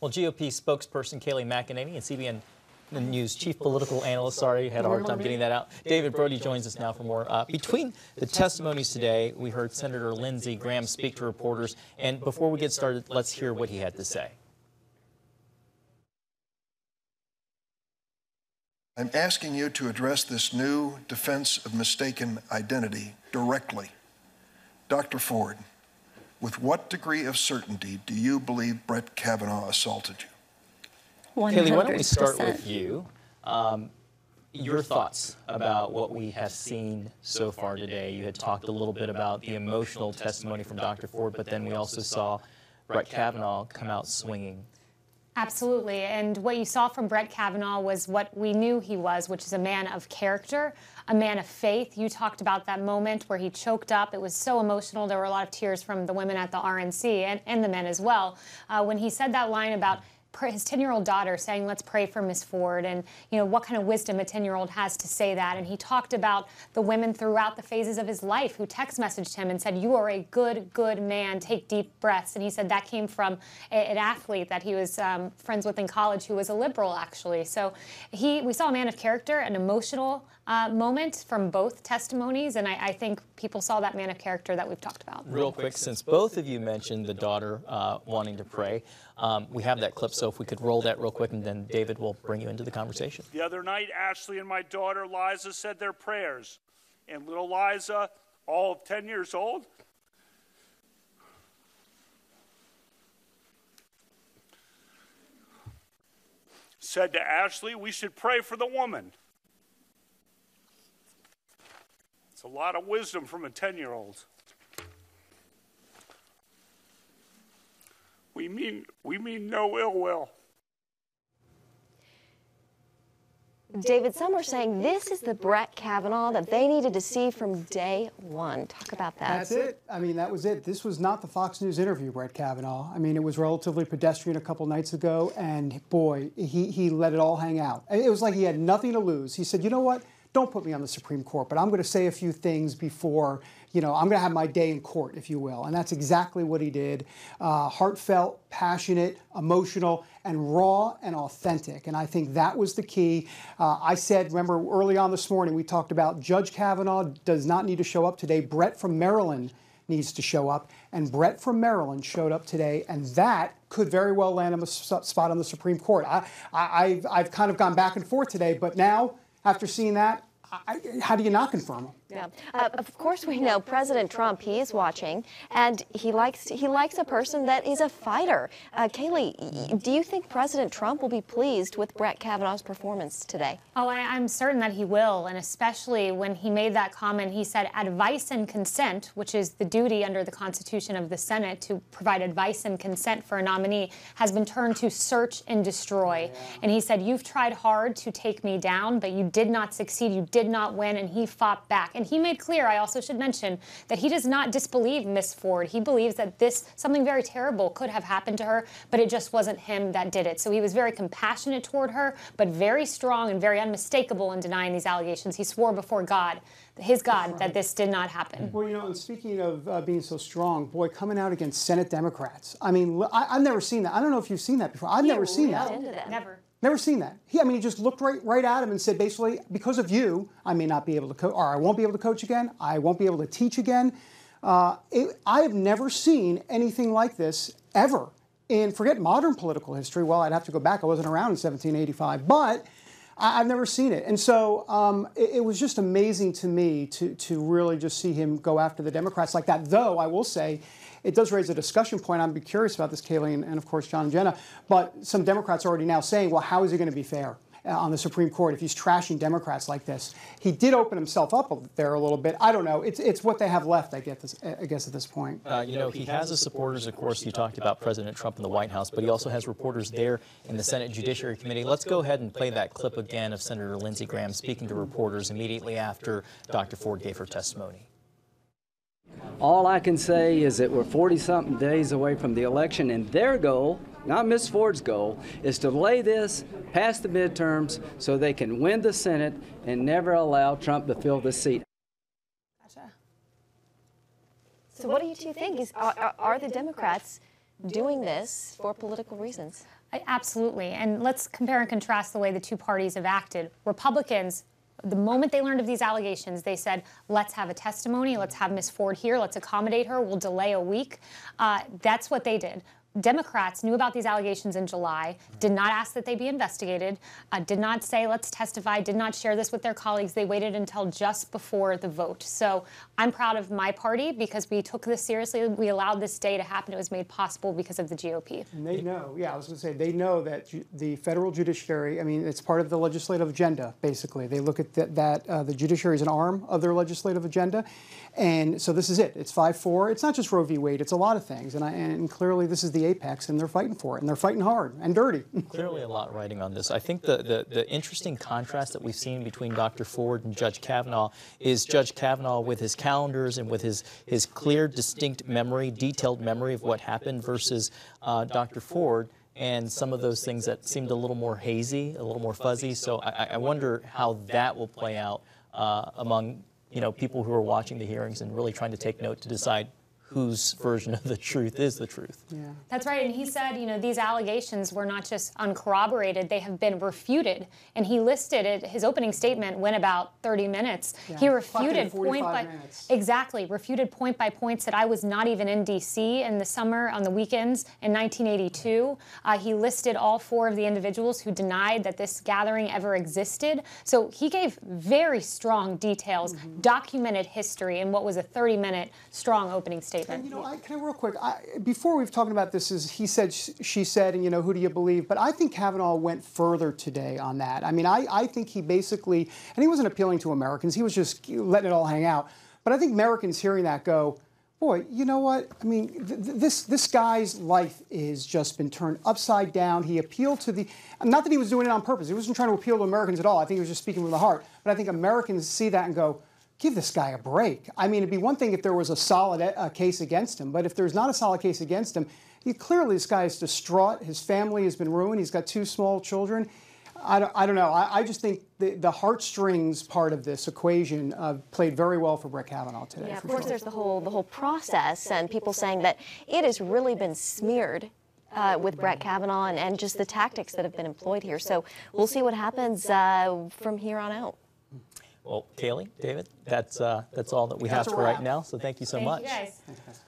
Well, GOP spokesperson Kayleigh McEnany and CBN News chief political analyst, sorry, had a hard time getting that out, David Brody joins us now for more. Between the testimonies today, we heard Senator Lindsey Graham speak to reporters. And before we get started, let's hear what he had to say. I'm asking you to address this new defense of mistaken identity directly. Dr. Ford, with what degree of certainty do you believe Brett Kavanaugh assaulted you? 100%. Kayleigh, why don't we start with you? Your thoughts about what we have seen so far today. You had talked a little bit about the emotional testimony from Dr. Ford, but then we also saw Brett Kavanaugh come out swinging. Absolutely. And what you saw from Brett Kavanaugh was what we knew he was, which is a man of character, a man of faith. You talked about that moment where he choked up. It was so emotional. There were a lot of tears from the women at the RNC and the men as well. When he said that line about his 10-year-old daughter saying, let's pray for Miss Ford, and what kind of wisdom a 10-year-old has to say that. And he talked about the women throughout the phases of his life who text messaged him and said, you are a good man, take deep breaths. And he said that came from an athlete that he was friends with in college who was a liberal, actually. So we saw a man of character, an emotional moment from both testimonies, and I think people saw that man of character that we've talked about. Real quick, since both of you mentioned the daughter wanting to pray, we have that clip, so if we could roll that real quick, and then David will bring you into the conversation. The other night, Ashley and my daughter Liza said their prayers, and little Liza, all of 10 years old, said to Ashley, we should pray for the woman. It's a lot of wisdom from a 10-year-old. We mean no ill will. David, some are saying this is the Brett Kavanaugh that they needed to see from day one. Talk about that. That's it. I mean, that was it. This was not the Fox News interview, Brett Kavanaugh. I mean, it was relatively pedestrian a couple nights ago, and boy, he let it all hang out. It was like he had nothing to lose. He said, you know what? Don't put me on the Supreme Court, but I'm going to say a few things before, I'm going to have my day in court, if you will. And that's exactly what he did. Heartfelt, passionate, emotional, and raw and authentic. And I think that was the key. I said, remember early on this morning, we talked about Judge Kavanaugh does not need to show up today. Brett from Maryland needs to show up. And Brett from Maryland showed up today. And that could very well land him a spot on the Supreme Court. I've kind of gone back and forth today, but now, after seeing that, how do you not confirm him? Yeah. Of course, we know President Trump, he is watching, and he likes a person that is a fighter. Kayleigh, do you think President Trump will be pleased with Brett Kavanaugh's performance today? Oh, I'm certain that he will, and especially when he made that comment, he said advice and consent, which is the duty under the Constitution of the Senate to provide advice and consent for a nominee, has been turned to search and destroy. Yeah. And he said, you've tried hard to take me down, but you did not succeed, you did not win, and he fought back. And he made clear, I also should mention, that he does not disbelieve Miss Ford. He believes that something very terrible could have happened to her, but it just wasn't him that did it. So he was very compassionate toward her, but very strong and very unmistakable in denying these allegations. He swore before God, his God, that this did not happen. Well, and speaking of being so strong, boy, coming out against Senate Democrats. I mean, I've never seen that. I don't know if you've seen that before. I've never seen that. Never. Never seen that. He just looked right at him and said, basically, because of you, I may not be able to coach, or I won't be able to coach again. I won't be able to teach again. I have never seen anything like this ever in, forget modern political history. Well, I'd have to go back. I wasn't around in 1785, but I've never seen it. And so it was just amazing to me to really just see him go after the Democrats like that. Though I will say, it does raise a discussion point. I'd be curious about this, Kayleigh, and of course, John and Jenna. But some Democrats are already now saying, well, how is he going to be fair on the Supreme Court if he's trashing Democrats like this? He did open himself up there a little bit. I don't know. It's what they have left, I guess, at this point. He has his supporters, of course. You talked about President Trump in the White House, but he also has reporters there in the Senate Judiciary Committee. Let's go ahead and play that clip again of Senator Lindsey Graham speaking to reporters immediately after Dr. Ford gave her testimony. All I can say is that we're 40-something days away from the election, and their goal, not Ms. Ford's goal, is to delay this past the midterms so they can win the Senate and never allow Trump to fill the seat. Gotcha. So what do you two think? Are the Democrats doing this for political reasons. Absolutely. And let's compare and contrast the way the two parties have acted. Republicans, the moment they learned of these allegations, they said, let's have a testimony, let's have Ms. Ford here, let's accommodate her, we'll delay a week. That's what they did. Democrats knew about these allegations in July, did not ask that they be investigated, did not say let's testify, did not share this with their colleagues. They waited until just before the vote. So I'm proud of my party because we took this seriously. We allowed this day to happen. It was made possible because of the GOP. And they know, yeah, I was going to say, they know that the federal judiciary, I mean, it's part of the legislative agenda, basically. They look at the judiciary is an arm of their legislative agenda. And so this is it. It's 5-4. It's not just Roe v. Wade. It's a lot of things. And clearly this is the apex, and they're fighting for it. And they're fighting hard and dirty. Clearly a lot riding on this. I think the interesting contrast that we've seen between Dr. Ford and Judge Kavanaugh is Judge Kavanaugh with his calendars and with his clear, distinct memory, detailed memory of what happened versus Dr. Ford and some of those things that seemed a little more hazy, a little more fuzzy. So I wonder how that will play out among people who are watching the hearings and really trying to take note to decide whose version of the truth is the truth. Yeah. That's right. And he said, these allegations were not just uncorroborated, they have been refuted. And he listed it, his opening statement went about 30 minutes. Yeah. He refuted minutes. Exactly, refuted point by point, said I was not even in D.C. in the summer on the weekends in 1982. He listed all 4 of the individuals who denied that this gathering ever existed. So he gave very strong details, documented history in what was a 30-minute strong opening statement. And, can I real quick, before we've talked about this, is he said, she said, and, who do you believe? But I think Kavanaugh went further today on that. I mean, I think he basically, and he wasn't appealing to Americans, he was just letting it all hang out. But I think Americans hearing that go, boy, you know what? I mean, this guy's life has just been turned upside down. He appealed to not that he was doing it on purpose. He wasn't trying to appeal to Americans at all. I think he was just speaking from the heart. But I think Americans see that and go, give this guy a break. I mean, it'd be one thing if there was a solid case against him, but if there's not a solid case against him, clearly this guy is distraught. His family has been ruined. He's got 2 small children. I don't know. I just think the heartstrings part of this equation played very well for Brett Kavanaugh today. Yeah, of course, there's the whole process and people saying that it has really been smeared with Brett Kavanaugh and just the tactics that have been employed here. So we'll see what happens from here on out. Well, Kaylee, David, that's all that we have for right now. So thank you so much. Thank you guys.